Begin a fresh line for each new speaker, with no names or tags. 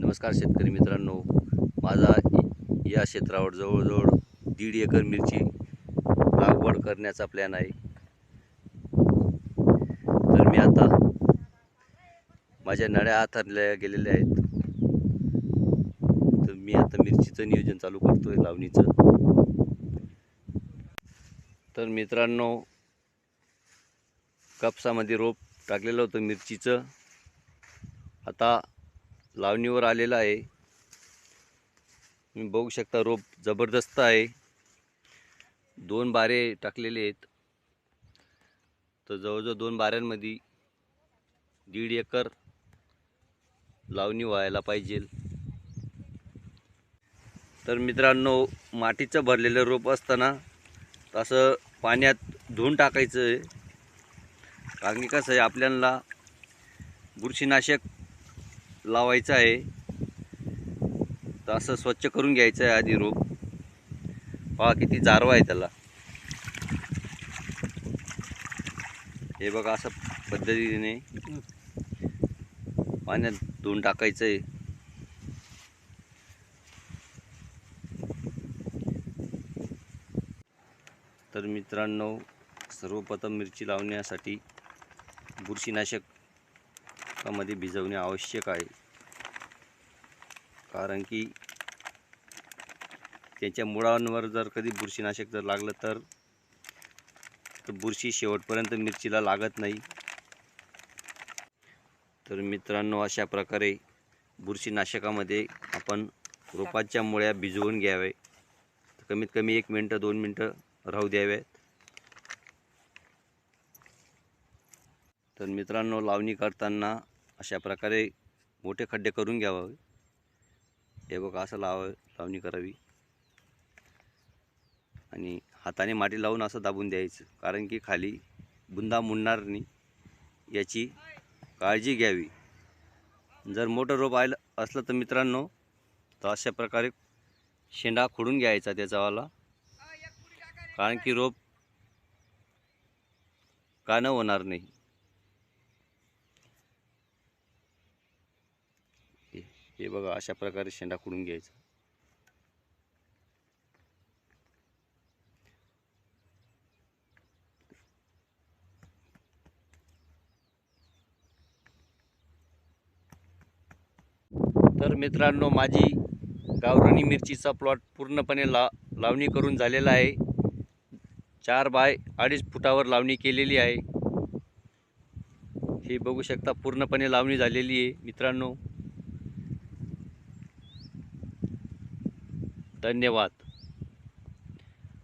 नमस्कार शेतकरी मित्रांनो, माझा या क्षेत्रावर जवळजवळ 1.5 एकर मिरची लागवड करण्याचा प्लॅन आहे। तर मी आता माझ्या नळ्या हाताळल्या गेलेल्या आहेत। तर मी आता मिरचीचं नियोजन चालू करतोय, लावणीचं। तर मित्रांनो, कापसामध्ये रोप टाकलेलं होतं मिरचीचं, आता लावणीवर आलेलं आहे। तुम्ही बघू शकता, रोप जबरदस्त आहे। 2 बारे टाकलेले आहेत। तर जवळजवळ 2 बाऱ्यांमध्ये 1.5 एकर लावणी व्हायला पाहिजे। तर मित्रांनो, मातीचं भरलेलं रोप असताना तसं पाण्यात धुवून टाकायचं आहे। कारण की कसं आहे, आपल्याला बुरशीनाशक लावायचं आहे। तर असं स्वच्छ करून घ्यायचं आहे आधी रोप। पहा किती जारवा आहे त्याला। हे बघा, अशा पद्धतीने पाण्यात धुवून टाकायचं आहे। तर मित्रांनो, सर्वप्रथम मिरची लावण्यासाठी बुरशीनाशकामध्ये भिजवणे आवश्यक आहे। कारण की त्याच्या मुळांवर जर कधी बुरशीनाशक जर लागलं तर बुरशी शेवटपर्यंत मिरचीला लागत नाही। तर मित्रांनो, अशा प्रकारे बुरशीनाशकामध्ये आपण रोपाच्या मुळ्या भिजवून घ्यावे। कमीत कमी 1 मिनिट 2 मिनिटं राहू द्याव्यात। तर मित्रांनो, लावणी करताना अशा प्रकारे मोठे खड्डे करून घ्यावे। हे बघा, असं लावणी करावी आणि हाताने माती लावून असं दाबून द्यायचं। कारण की खाली बुंदा मुडणार नाही, याची काळजी घ्यावी। जर मोठं रोप असलं तर मित्रांनो, तर अशा प्रकारे शेंडा खोडून घ्यायचा त्याचावाला। कारण की रोप काणं होणार नाही। हे बघा, अशा प्रकारे शेंडा खोडून घ्यायचा। तर मित्रांनो, माझी गावरानी मिरचीचा प्लॉट पूर्णपणे लावणी करून झालेला आहे। 4 बाय 2.5 फुटावर लावणी केलेली आहे। हे बघू शकता, पूर्णपणे लावणी झालेली आहे मित्रांनो। धन्यवाद।